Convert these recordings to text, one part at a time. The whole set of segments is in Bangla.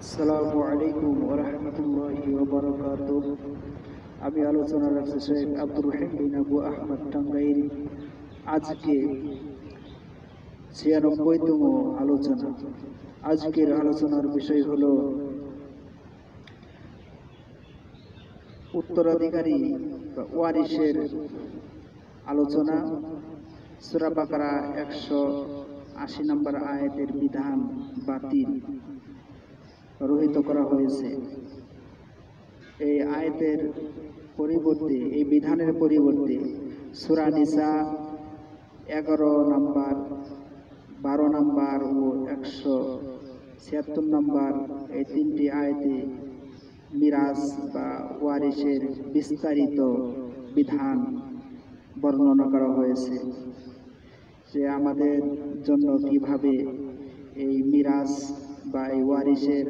আসসালামু আলাইকুম ওয়া রাহমাতুল্লাহি ওয়া বারাকাতুহু। আমি আলোচনা রাখছি শেখ আব্দুর রহিম বিন আবু আহমদ টাঙ্গাইল। আজকে 96তম আলোচনা। আজকের আলোচনার বিষয় হলো উত্তরাধিকারী বা ওয়ারিসের আলোচনা। সূরা বাকারা 180 নম্বর আয়াতের বিধান বাতিল রহিত করা হয়েছে। এই আয়াতের পরিবর্তে, এই বিধানের পরিবর্তে সূরা নিসা 11 নম্বর, 12 নম্বর ও 176 নম্বর এই তিনটি আয়াতে মিরাস বা ওয়ারিসের বিস্তারিত বিধান বর্ণনা করা হয়েছে, যে আমাদের জন্য কিভাবে এই মিরাস বা এই ওয়ারিসের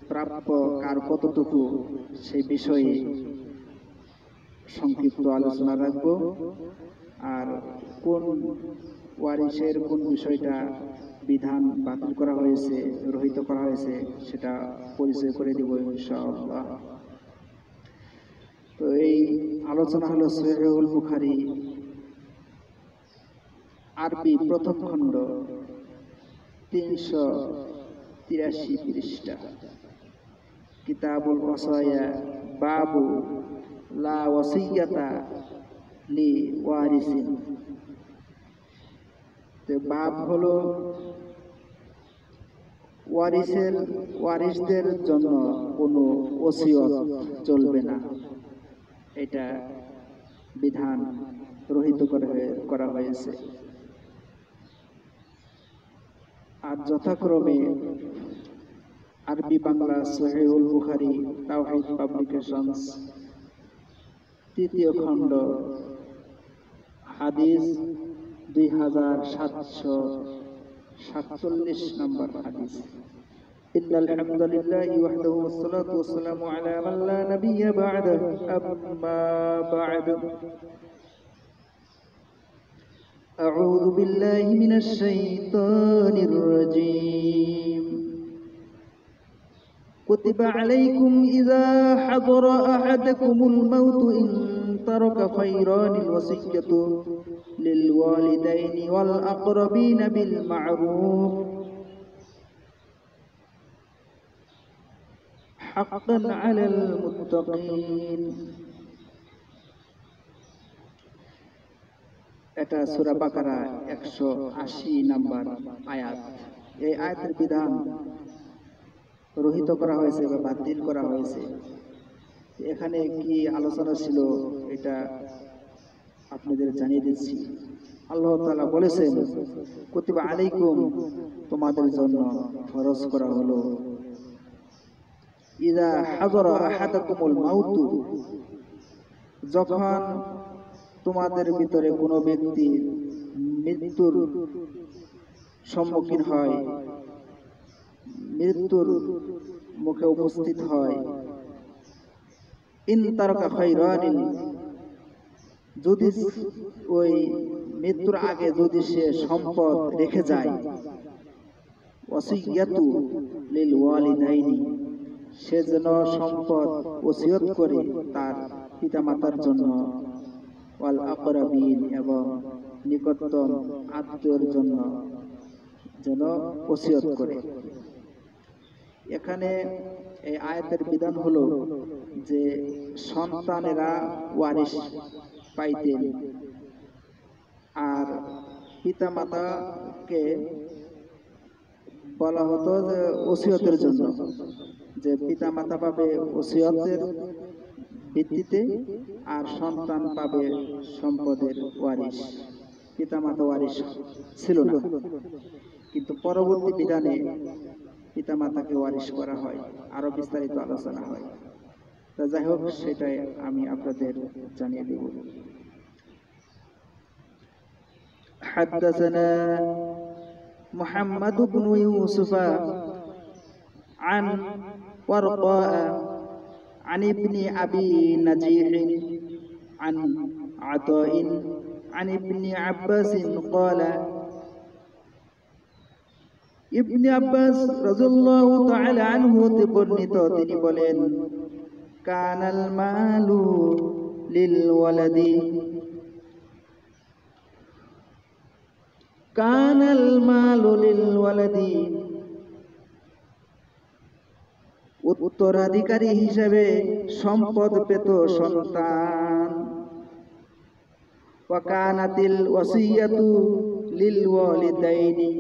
প্রাপ্য কার কতটুকু সেই বিষয়ে সংক্ষিপ্ত আলোচনা রাখব। আর কোন ওয়ারিসের কোন বিষয়টা বিধান বাতিল করা হয়েছে, রহিত করা হয়েছে, সেটা পরিচয় করে দেব ইনশাআল্লাহ। তো এই আলোচনা হলো সহিহুল বুখারী আরবি প্রথম খণ্ড 383 পৃষ্ঠা, কিতাবুল ওয়াসায়া, বাবু লা ওয়াসিয়াতা লি ওয়ারিসিন। তো বাব হলো ওয়ারিসদের জন্য কোনো ওসিয়ত চলবে না, এটা বিধান রহিত করা হয়েছে। আর যথাক্রমে আরবি বাংলা সহিহুল বুখারী তাওহীদ পাবলিকেশনস, 3য় খণ্ড, হাদিস 2747 নম্বর হাদিস। ইন্নাল হামদুলিল্লাহি ওয়াহদাহু ওয়াসসালাতু ওয়াসসালামু আলা মান লা নাবিয়্যা বা'দাহু, আম্মা বা'দ। أعوذ بالله من الشيطان الرجيم. كتب عليكم إذا حضر أحدكم الموت إن ترك خيرا الوصية للوالدين والأقربين بالمعروف حقا على المتقين. এটা সূরা বাকারা 180 নম্বর আয়াত। এই আয়াতের বিধান রহিত করা হয়েছে বা বাতিল করা হয়েছে। এখানে কি আলোচনা ছিল এটা আপনাদের জানিয়ে দিচ্ছি। আল্লাহ তাআলা বলেছেন, কুতিবা আলাইকুম, তোমাদের জন্য ফরজ করা হলো, ইযা হাযারা আহাদাকুমুল মাউতু, যখন তোমাদের ভিতরে কোনো ব্যক্তি মৃত্যুর সম্মুখীন হয়, মৃত্যুর মুখে উপস্থিত হয়, ইন তারাকা খায়রান, যদি ওই মৃত্যুর আগে যদি সে সম্পদ রেখে যায়, ওয়াসিয়াতু লিল ওয়ালিদাইনি, সে যেন সম্পদ ওসিয়ত করে তার পিতামাতার জন্য, ওয়াল আকরাবিন, এবং নিকটতম আত্মীয়র জন্য যেন ওসিয়ত করে। এখানে এই আয়াতের বিধান হলো যে সন্তানেরা ওয়ারিস পাইতেন, আর পিতামাতাকে বলা হতো যে ওসিয়তের জন্য, যে পিতামাতা পাবে ওসিয়তের ভিত্তিতে আর সন্তান পাবে সম্পদের ওয়ারিস। পিতামাতা ওয়ারিস ছিল না, কিন্তু পরবর্তী বিধানে পিতামাতাকে ওয়ারিস করা হয়, আরো বিস্তারিত আলোচনা হয়। তা যাই হোক, সেটাই আমি আপনাদের জানিয়ে দেব। حدثنا محمد بن يوسف عن ورقاء عن ابن أبي نجيح عن عطاء عن ابن عباس قال ইবনে আব্বাস রাদিয়াল্লাহু তাআলা আনহু হতে বর্ণিত, তিনি বলেন, কানাল মালু লিল ওয়ালাদি কানাল মালু লিল ওয়ালাদি, উত্তরাধিকারী হিসেবে সম্পদ পেত সন্তান। ওয়া কানাতিল ওয়াসিয়াতু লিল ওয়ালিদাইনি,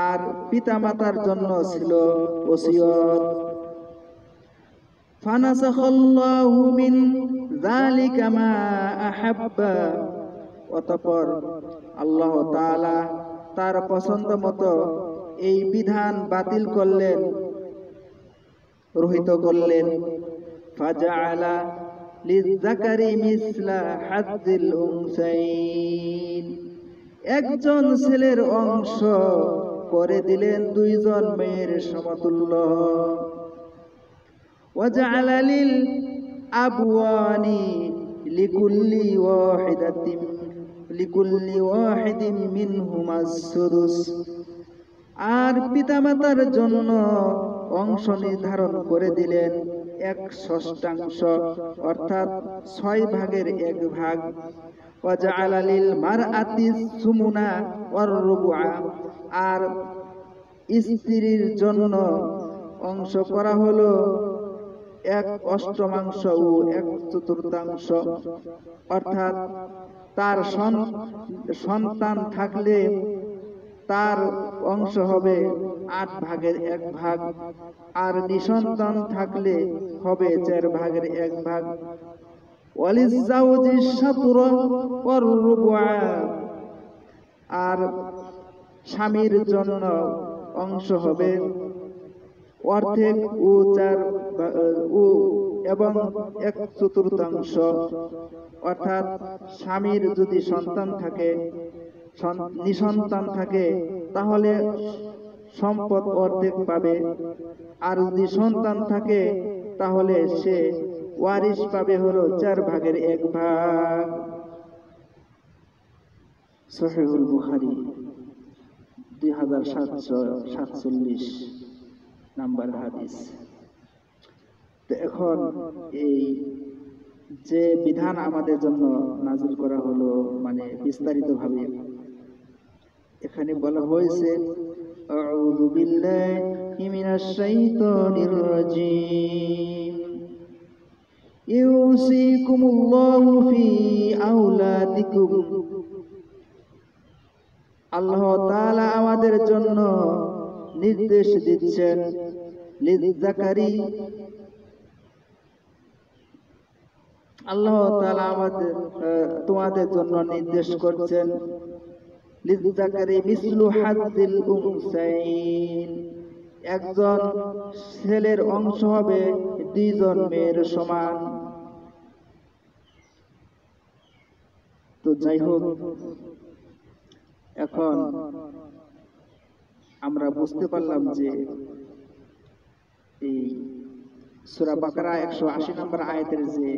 আর পিতামাতার জন্য ছিল ওসিয়ত। ফানাসাখাল্লাহু মিন যালিকা মা আহাব্বা, অতঃপর আল্লাহ তাআলা তার পছন্দ মতো এই বিধান বাতিল করলেন, রহিত করলেন। ফাজআলা লিয-যাকারি মিসলা হাজ্জিল উনসাইন, একজন ছেলের অংশ করে দিলেন দুইজন মেয়ের সমতুল্য। ওয়াজআলা লিল আবওয়ানি লিকুল্লি ওয়াহিদিন মিনহুমাস সুদুস, আর পিতামাতার জন্য অংশ নির্ধারণ করে দিলেন 1/6, অর্থাৎ 6 ভাগের 1 ভাগ। ওয়াজআলা লিল মারআতি সুমুনা ওয়ার রুবুআ, আর স্ত্রীর জন্য অংশ করা হলো 1/8 ও 1/4, অর্থাৎ তার সন্তান থাকলে তার অংশ হবে 8 ভাগের 1 ভাগ, আর নিঃসন্তান থাকলে হবে 4 ভাগের 1 ভাগ। ওয়ালিজ-জাওজি শাতরা ওয়ার রুবুআ, আর স্বামীর জন্য অংশ হবে অর্ধেক ও 4 এবং 1/4, অর্থাৎ স্বামীর যদি সন্তান থাকে, নিঃসন্তান থাকে, তাহলে সম্পদ অর্ধেক পাবে, আর যদি সন্তান থাকে তাহলে সে ওয়ারিশ পাবে হলো 4 ভাগের 1 ভাগ। সহিহুল বুখারী 2747 নাম্বার হাদিস। তো এখন এই যে বিধান আমাদের জন্য নাযিল করা হলো, মানে বিস্তারিতভাবে এখানে বলা হয়েছে, আউযু বিল্লাহি মিনাশ শাইতানির রাজীম, ইউসিকুমুল্লাহু ফি আওলাদিকুম, আল্লাহ তাআলা আমাদের জন্য নির্দেশ দিচ্ছেন, লিয-যাকারি, আল্লাহ তাআলা তোমাদের জন্য নির্দেশ করছেন, লিয-যাকারি মিসলু হাজ্জিল উনসাইন, একজন ছেলের অংশ হবে 2 জন মেয়ের সমান। তো যাই হোক, এখন আমরা বুঝতে পারলাম যে এই সূরা বাকারা 180 নম্বর আয়াতের যে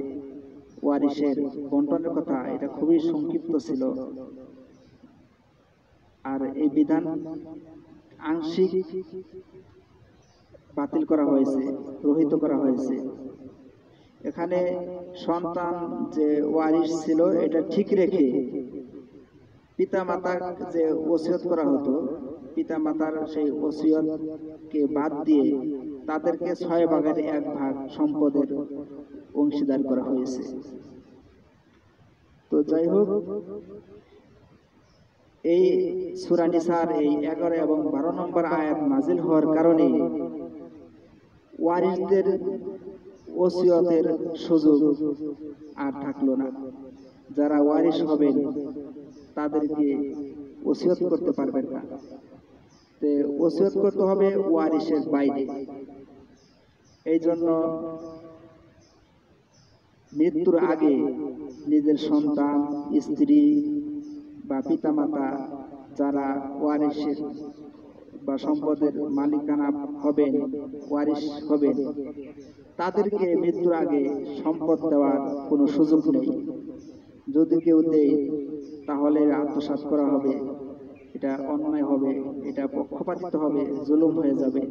ওয়ারিশের বন্টনের কথা, এটা খুবই সংক্ষিপ্ত ছিল, আর এই বিধান আংশিক বাতিল করা হয়েছে, রহিত করা হয়েছে। এখানে সন্তান যে ওয়ারিশ ছিল এটা ঠিক রেখে পিতামাতার যে ওসিয়ত করা হতো, পিতামাতার সেই ওসিয়তকে বাদ দিয়ে তাদেরকে 6 ভাগের 1 ভাগ সম্পদের অংশীদার করা হয়েছে। তো যাই হোক, এই সূরা নিসার এই 11 এবং 12 নম্বর আয়াত নাজিল হওয়ার কারণে ওয়ারিসদের ওসিয়তের সুযোগ আর থাকলো না। যারা ওয়ারিস হবেন তাদেরকে ওসিয়ত করতে পারবেন না, তে ওসিয়ত করতে হবে ওয়ারিসের বাইরে। এই জন্য মৃত্যুর আগে নিজের সন্তান, স্ত্রী বা পিতামাতা যারা ওয়ারিসের বা সম্পদের মালিকানা হবেন, ওয়ারিস হবেন, তাদেরকে মৃত্যুর আগে সম্পদ দেওয়ার কোনো সুযোগ নেই। যদি কেউ দেয় তাহলে আত্মসাৎ করা হবে, এটা অন্যায় হবে, এটা পক্ষপাতিত্ব হবে, জুলুম হয়ে যাবে।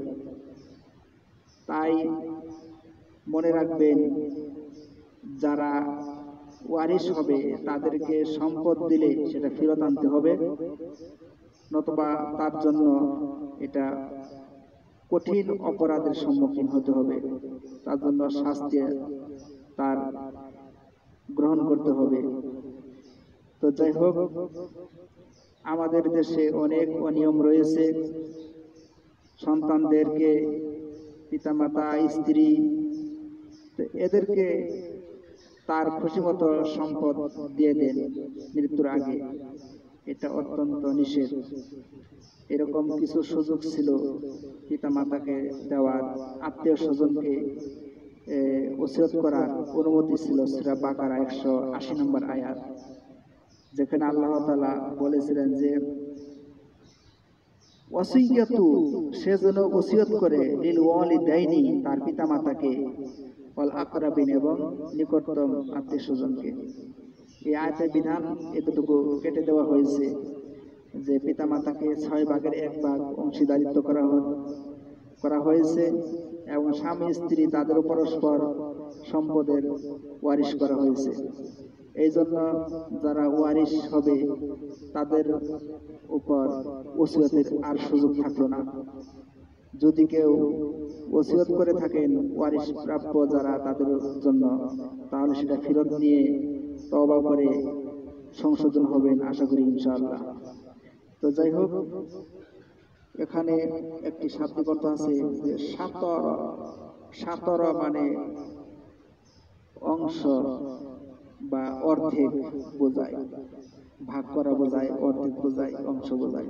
তাই মনে রাখবেন, যারা ওয়ারিশ হবে তাদেরকে সম্পদ দিলে সেটা ফেরত আনতে হবে, নতুবা তার জন্য এটা কঠিন অপরাধের সম্মুখীন হতে হবে, তার জন্য শাস্তি তার গ্রহণ করতে হবে। তো যাই হোক, আমাদের দেশে অনেক অনিয়ম রয়েছে। সন্তানদেরকে পিতামাতা, স্ত্রী, এদেরকে তার খুশিমতো সম্পদ দিয়ে দেন মৃত্যুর আগে, এটা অত্যন্ত নিষেধ। এরকম কিছু সুযোগ ছিল পিতামাতাকে দেওয়ার, আত্মীয় স্বজনকে ওসিয়ত করার অনুমতি ছিল। সূরা বাকারা 180 নম্বর আয়াত, যেখানে আল্লাহ তাআলা বলেছিলেন যে ওয়াসিয়াতু, সে যেন ওসিয়ত করে, লিল ওয়ালিদাইনি, তার পিতামাতাকে, ওয়াল আকরাবিন, এবং নিকটতম আত্মীয় স্বজনকে। এই আয়াতের বিধান এতটুকু কেটে দেওয়া হয়েছে যে পিতামাতাকে 6 ভাগের 1 ভাগ অংশীদারিত্ব করা হয়েছে, এবং স্বামী স্ত্রী তাদের পরস্পর সম্পদের ওয়ারিশ করা হয়েছে। এই জন্য যারা ওয়ারিশ হবে তাদের উপর ওসিয়তের আর সুযোগ থাকলো না। যদি কেউ ওসিয়ত করে থাকেন ওয়ারিশ প্রাপ্য যারা তাদের জন্য, তাহলে সেটা ফেরত নিয়ে তওবা করে সংশোধন হবেন, আশা করি ইনশাআল্লাহ। তো যাই হোক, এখানে একটি শাব্দিক অর্থ আছে যে সাতর মানে অংশ বা অর্ধেক বোঝায়, ভাগ করা বোঝায়, অর্ধেক বোঝায়, অংশ বোঝায়।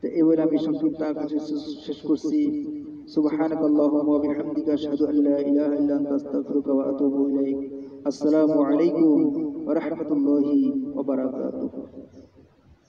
তো এবারে আমি সংক্ষিপ্ত আকারে শেষ করছি। সুবহানাকাল্লাহুম্মা ওয়া বিহামদিকা আশহাদু আল্লা ইলাহা ইল্লা আনতা আস্তাগফিরুকা ওয়া আতুবু ইলাইক। আসসালামু আলাইকুম ওয়া রাহমাতুল্লাহি ওয়া বারাকাতুহু।